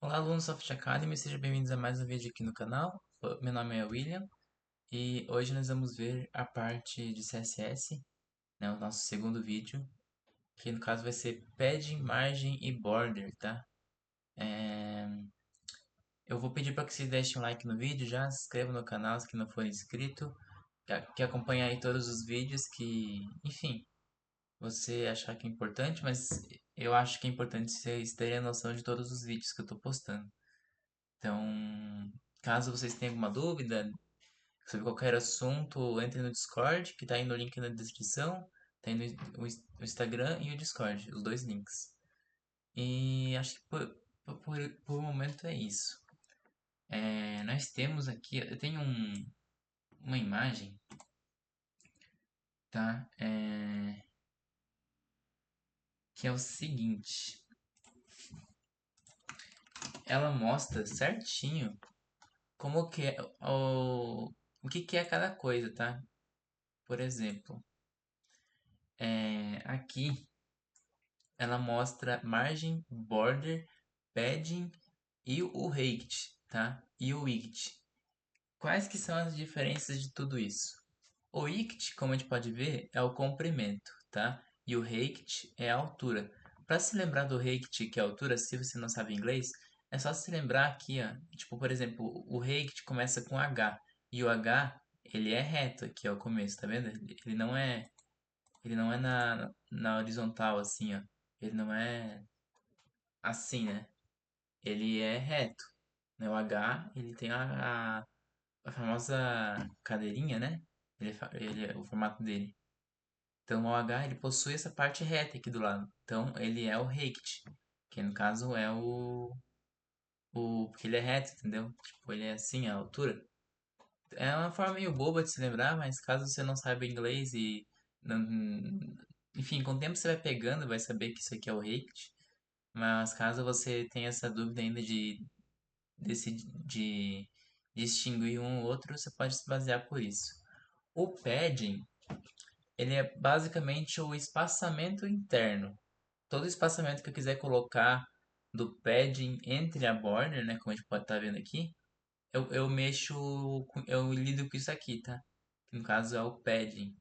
Olá, alunos da Soft Academy, sejam bem-vindos a mais um vídeo aqui no canal. Meu nome é William e hoje nós vamos ver a parte de CSS, né, o nosso segundo vídeo, que no caso vai ser padding, margem e border, tá? É, Eu vou pedir para que vocês deixem um like no vídeo, já se inscrevam no canal se não for inscrito, que acompanhe aí todos os vídeos que, enfim, você achar que é importante, mas eu acho que é importante vocês terem a noção de todos os vídeos que eu estou postando. Então, caso vocês tenham alguma dúvida sobre qualquer assunto, entre no Discord, que tá aí no link na descrição. Tem o Instagram e o Discord, os dois links. E acho que por momento é isso. Nós temos aqui, eu tenho uma imagem, tá? Que é o seguinte. Ela mostra certinho como que é o que que é cada coisa, tá? Por exemplo, aqui ela mostra margem, border, padding e o height, tá? E o width. Quais que são as diferenças de tudo isso? O width, como a gente pode ver, é o comprimento, tá? E o height é a altura. Para se lembrar do height, que é a altura, se você não sabe inglês, é só se lembrar aqui, ó. Tipo, por exemplo, o height começa com H e o H, ele é reto aqui, ó, o começo, tá vendo? Ele não é na horizontal assim, ó. Ele não é assim, né? Ele é reto, né? O H, ele tem a famosa cadeirinha, né? Ele é o formato dele. Então, o H, ele possui essa parte reta aqui do lado. Então, ele é o rect, que no caso é porque ele é reto, entendeu? Tipo, ele é assim, a altura. É uma forma meio boba de se lembrar, mas caso você não saiba inglês e não, enfim, com o tempo você vai pegando, vai saber que isso aqui é o rect. Mas caso você tenha essa dúvida ainda de distinguir um ou outro, você pode se basear por isso. O padding, ele é basicamente o espaçamento interno. Todo espaçamento que eu quiser colocar do padding entre a border, né, como a gente pode estar vendo aqui, eu mexo, eu lido com isso aqui, tá? Que no caso é o padding.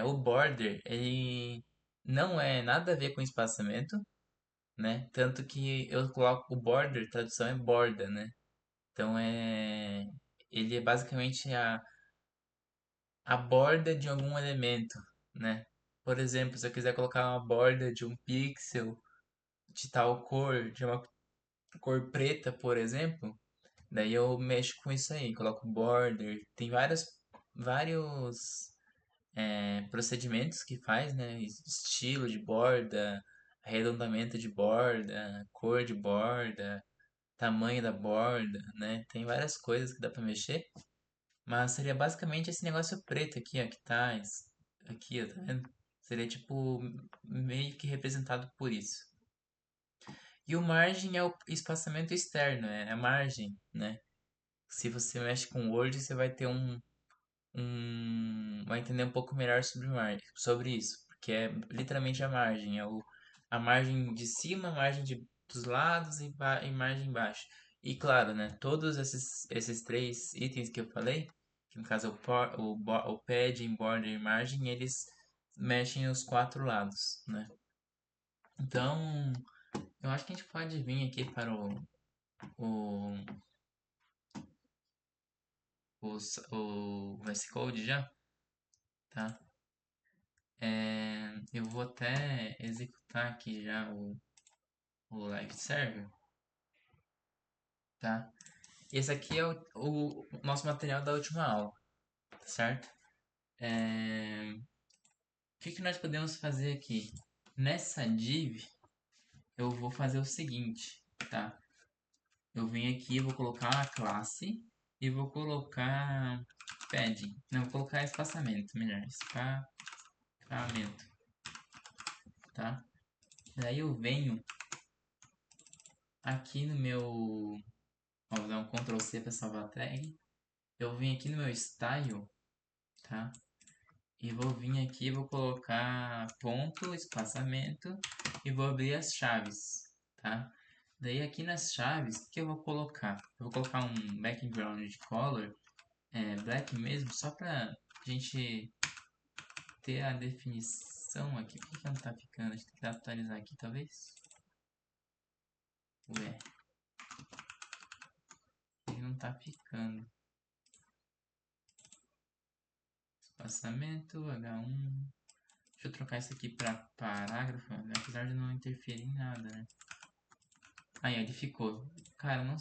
O border, ele não é nada a ver com espaçamento, né? Tanto que eu coloco o border, tradução é borda, né? Então ele é basicamente a borda de algum elemento, né? Por exemplo, se eu quiser colocar uma borda de um pixel de tal cor, de uma cor preta, por exemplo, daí eu mexo com isso aí, coloco border. Tem vários procedimentos que faz, né? Estilo de borda, arredondamento de borda, cor de borda, tamanho da borda, né? Tem várias coisas que dá pra mexer. Mas seria basicamente esse negócio preto aqui, ó, que tá aqui, ó, tá vendo? Seria tipo meio que representado por isso. E o margem é o espaçamento externo, é a margem, né? Se você mexe com Word, você vai ter vai entender um pouco melhor sobre isso, porque é literalmente a margem, a margem de cima, a margem dos lados e margem embaixo. E claro, né, todos esses três itens que eu falei, que no caso é o padding, border e margem, eles mexem os quatro lados, né? Então, eu acho que a gente pode vir aqui para o, o VS Code já, tá? Eu vou até executar aqui já o live server, tá? Esse aqui é o nosso material da última aula, tá certo? O que que nós podemos fazer aqui? Nessa div, eu vou fazer o seguinte, tá? Eu venho aqui, vou colocar a classe e vou colocar padding. Não, vou colocar espaçamento, melhor, espaçamento, tá? Daí eu venho aqui no meu, vou dar um Ctrl C para salvar a tag. Eu vim aqui no meu style, tá? E vou vir aqui, vou colocar ponto, espaçamento e vou abrir as chaves, tá? Daí aqui nas chaves, o que eu vou colocar? Eu vou colocar um background color, black mesmo, só pra gente ter a definição aqui. Por que não tá ficando? A gente tem que atualizar aqui, talvez? Ué, ele não tá ficando. Espaçamento, H1. Deixa eu trocar isso aqui pra parágrafo, né? Apesar de não interferir em nada, né? Aí, ele ficou. Cara, não...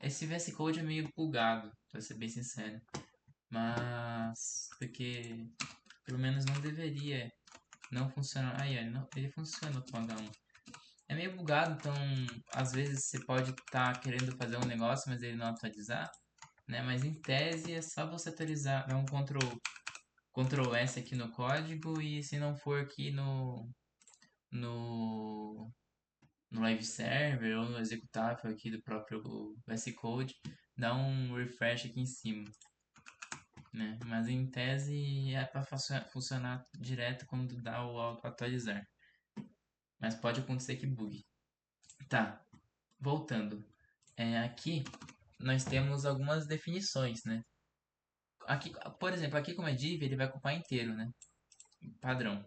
Esse VS Code é meio bugado, pra ser bem sincero. Mas... Porque... Pelo menos não deveria não funcionar. Aí, ó, ele funciona com H1. É meio bugado, então... Às vezes você pode estar querendo fazer um negócio, mas ele não atualizar, né? Mas em tese é só você atualizar. Dá um Ctrl S aqui no código e se não for aqui no, no live server ou no executável aqui do próprio VS Code, dá um refresh aqui em cima, né? Mas em tese é para funcionar direto quando dá o atualizar. Mas pode acontecer que bugue. Tá, voltando. Aqui nós temos algumas definições, né? Aqui, por exemplo, aqui como é div, ele vai ocupar inteiro, né? Padrão.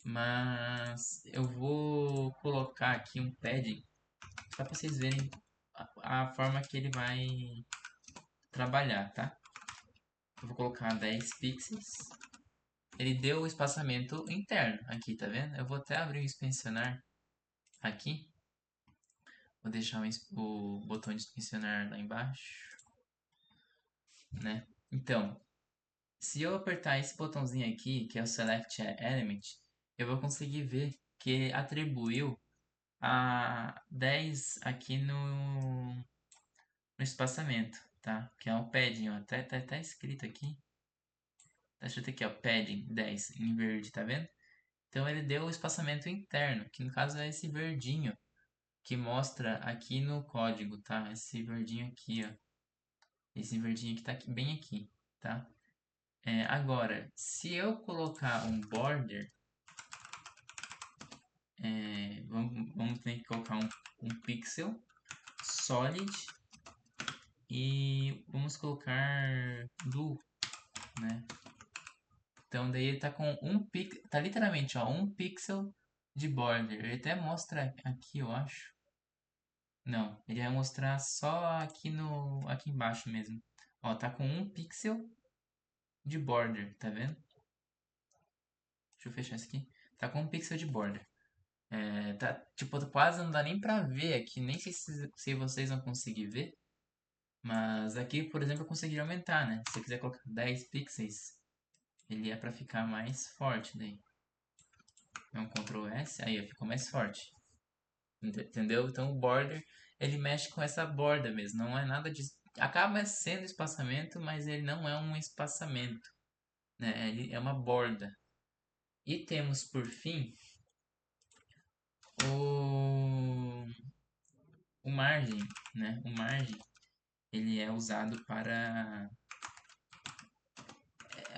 Mas eu vou colocar aqui um padding só para vocês verem a forma que ele vai trabalhar, tá? Eu vou colocar 10 pixels. Ele deu o espaçamento interno aqui, tá vendo? Eu vou até abrir o inspecionar aqui. Vou deixar o botão de inspecionar lá embaixo, né? Então, se eu apertar esse botãozinho aqui, que é o Select Element, eu vou conseguir ver que ele atribuiu a 10 aqui no espaçamento, tá? Que é um padding, ó. Tá escrito aqui. Tá escrito aqui, ó, padding 10 em verde, tá vendo? Então ele deu o espaçamento interno, que no caso é esse verdinho que mostra aqui no código, tá? Esse verdinho aqui, ó. Esse verdinho que tá aqui, bem aqui, tá? Agora, se eu colocar um border, vamos ter que colocar um pixel solid e vamos colocar blue, né? Então daí ele tá com tá literalmente, ó, um pixel de border. Ele até mostra aqui, eu acho. Não, ele vai mostrar só aqui embaixo mesmo. Ó, tá com um pixel de border, tá vendo? Deixa eu fechar isso aqui. Tá com um pixel de border. Tá, tipo, quase não dá nem pra ver aqui. Nem sei se vocês vão conseguir ver. Mas aqui, por exemplo, eu consegui aumentar, né? Se eu quiser colocar 10 pixels, ele é pra ficar mais forte daí. É um Ctrl S, aí ó, ficou mais forte. Entendeu? Então o border, ele mexe com essa borda mesmo. Não é nada de... Acaba sendo espaçamento, mas ele não é um espaçamento, né? Ele é uma borda. E temos, por fim, o, o margem, né? O margem, ele é usado para...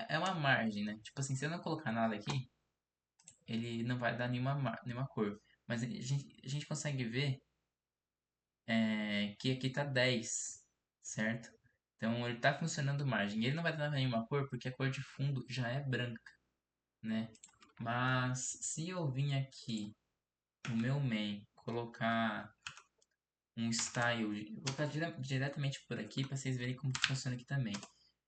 É uma margem, né? Tipo assim, se eu não colocar nada aqui, ele não vai dar nenhuma cor. Mas a gente consegue ver que aqui tá 10, certo? Então ele tá funcionando margem. Ele não vai dar nenhuma cor porque a cor de fundo já é branca, né? Mas se eu vir aqui no meu main colocar um style, vou colocar diretamente por aqui para vocês verem como funciona aqui também.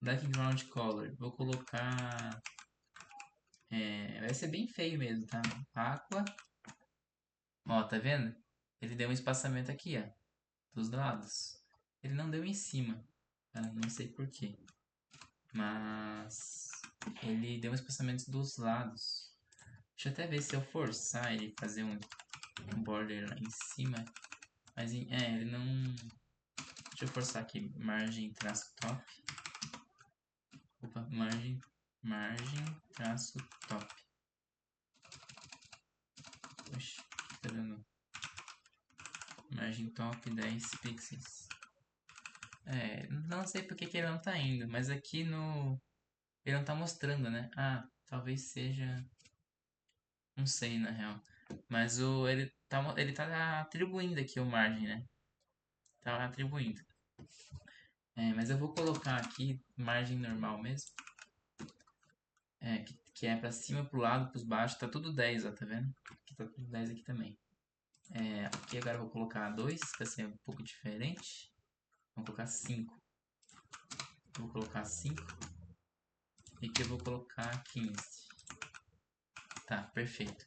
Background color, vou colocar, vai ser bem feio mesmo, tá? Aqua, ó, tá vendo? Ele deu um espaçamento aqui, ó, dos lados. Ele não deu em cima, tá? Não sei por quê. Mas ele deu um espaçamento dos lados. Deixa eu até ver se eu forçar ele fazer um border lá em cima. Mas ele não. Deixa eu forçar aqui. Margem traço top. Opa, margem traço top. Oxi, tá dando? Margem top 10 pixels. Não sei porque que ele não tá indo, mas aqui no. Ele não tá mostrando, né? Ah, talvez seja. Não sei, na real. Mas ele tá atribuindo aqui o margem, né? Tá atribuindo. Mas eu vou colocar aqui margem normal mesmo. Que é pra cima, pro lado, pros baixos. Tá tudo 10, ó, tá vendo? Aqui tá tudo 10 aqui também. Aqui agora eu vou colocar 2, pra ser um pouco diferente. Vou colocar 5. Vou colocar 5. E aqui eu vou colocar 15. Tá, perfeito.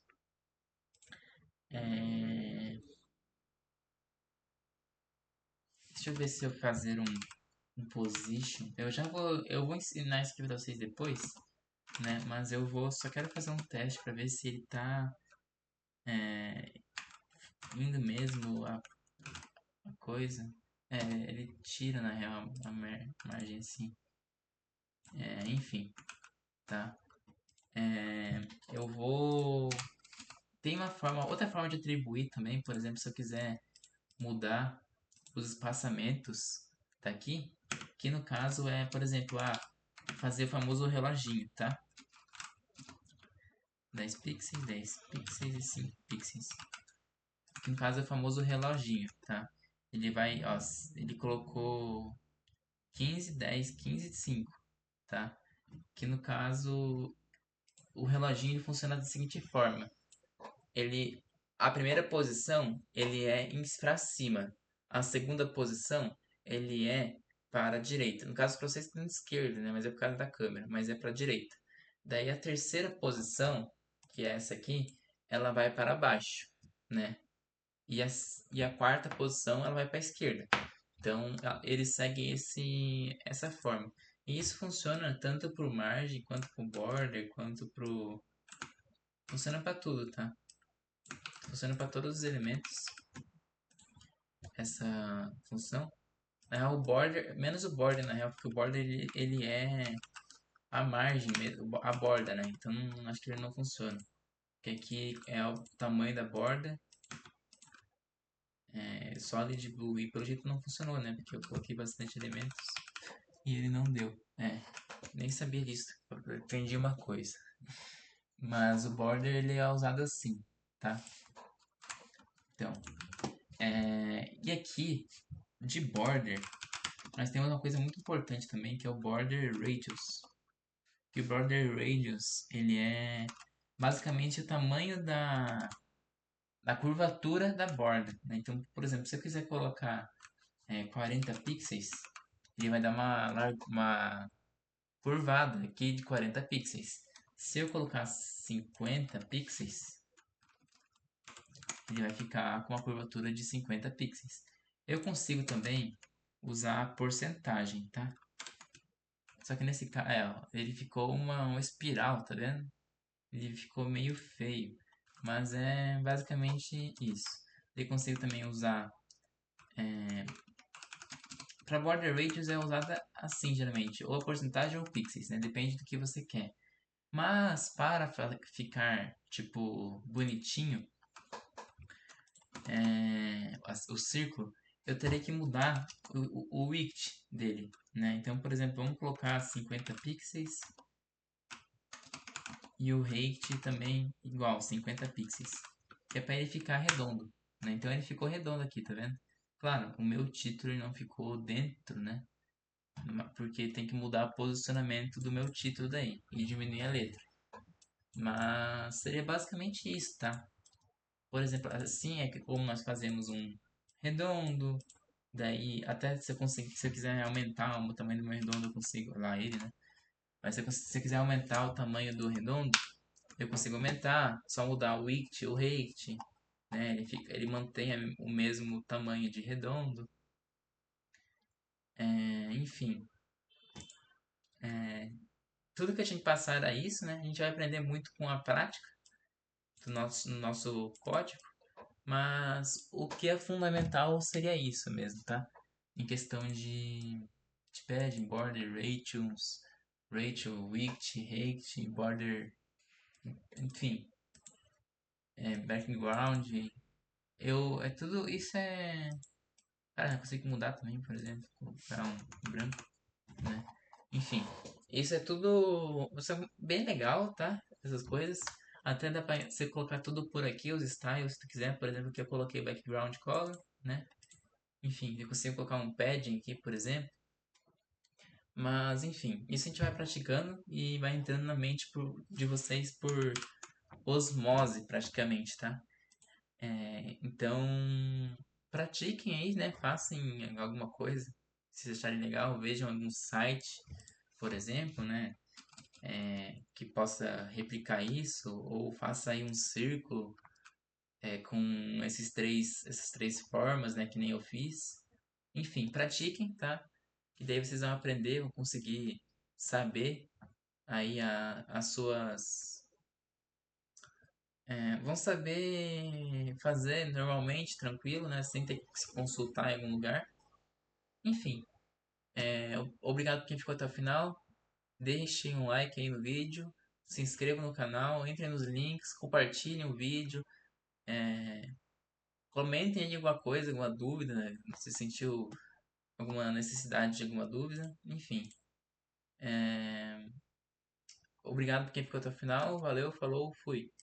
Deixa eu ver se eu fazer um position. Eu vou ensinar isso aqui pra vocês depois, né? Mas só quero fazer um teste pra ver se ele tá indo mesmo a coisa. Ele tira na real a margem assim. Enfim, tá? Eu vou. Tem outra forma de atribuir também, por exemplo, se eu quiser mudar os espaçamentos daqui, que no caso é, por exemplo, fazer o famoso reloginho, tá? 10 pixels, 10 pixels e 5 pixels. Que no caso é o famoso reloginho, tá? Ele vai, ó, ele colocou 15, 10, 15, 5, tá? Que no caso o reloginho ele funciona da seguinte forma: ele a primeira posição ele é para cima, a segunda posição ele é para a direita. No caso para vocês estão de esquerda, né? Mas é por causa da câmera, mas é para a direita. Daí a terceira posição, que é essa aqui, ela vai para baixo, né? E a quarta posição ela vai para a esquerda. Então ele segue essa forma. E isso funciona tanto para o margem, quanto para o border, quanto para o. Funciona para tudo, tá? Funciona para todos os elementos essa função. Na real, o border, menos o border na real, porque o border ele é a margem, a borda, né? Então acho que ele não funciona. Porque aqui é o tamanho da borda, solid blue, e pelo jeito não funcionou, né? Porque eu coloquei bastante elementos e ele não deu. Nem sabia disso. Eu aprendi uma coisa. Mas o border ele é usado assim, tá? Então, e aqui de border nós temos uma coisa muito importante também, que é o border radius. Que o border radius, ele é basicamente o tamanho da curvatura da borda, né? Então, por exemplo, se eu quiser colocar 40 pixels, ele vai dar uma curvada aqui de 40 pixels. Se eu colocar 50 pixels, ele vai ficar com uma curvatura de 50 pixels. Eu consigo também usar a porcentagem, tá? Só que nesse caso, ó, ele ficou uma espiral, tá vendo? Ele ficou meio feio, mas é basicamente isso. Eu consigo também usar para border radius é usada assim geralmente, ou a porcentagem ou pixels, né? Depende do que você quer. Mas para ficar tipo bonitinho, o círculo, eu teria que mudar o width dele, né? Então, por exemplo, vamos colocar 50 pixels e o height também igual, 50 pixels. Que é para ele ficar redondo, né? Então ele ficou redondo aqui, tá vendo? Claro, o meu título não ficou dentro, né? Porque tem que mudar o posicionamento do meu título daí e diminuir a letra. Mas seria basicamente isso, tá? Por exemplo, assim é que como nós fazemos um redondo, daí até se eu quiser aumentar o tamanho do meu redondo, eu consigo lá ele, né? Mas se eu quiser aumentar o tamanho do redondo, eu consigo aumentar, só mudar o width, o height, né? Ele mantém o mesmo tamanho de redondo. Enfim, tudo que a gente passar era isso, né? A gente vai aprender muito com a prática no nosso código, mas o que é fundamental seria isso mesmo, tá? Em questão de padding, border, ratios, ratio, width, height, border, enfim, background, tudo isso Cara, eu consigo mudar também, por exemplo, colocar um branco, né? Enfim, isso é tudo bem legal, tá? Essas coisas. Até dá pra você colocar tudo por aqui, os styles, se tu quiser. Por exemplo, aqui eu coloquei background color, né? Enfim, eu consigo colocar um padding aqui, por exemplo. Mas, enfim, isso a gente vai praticando e vai entrando na mente de vocês por osmose, praticamente, tá? Então, pratiquem aí, né? Façam alguma coisa. Se vocês acharem legal, vejam algum site, por exemplo, né? Que possa replicar isso, ou faça aí um círculo com essas três formas, né? Que nem eu fiz. Enfim, pratiquem, tá? Que daí vocês vão aprender, vão conseguir saber aí as suas. Vão saber fazer normalmente, tranquilo, né? Sem ter que se consultar em algum lugar. Enfim, obrigado por quem ficou até o final. Deixem um like aí no vídeo. Se inscrevam no canal, entrem nos links, compartilhem o vídeo. Comentem aí alguma coisa, alguma dúvida, né? Se sentiu alguma necessidade de alguma dúvida. Enfim, obrigado por quem ficou até o final. Valeu, falou, fui.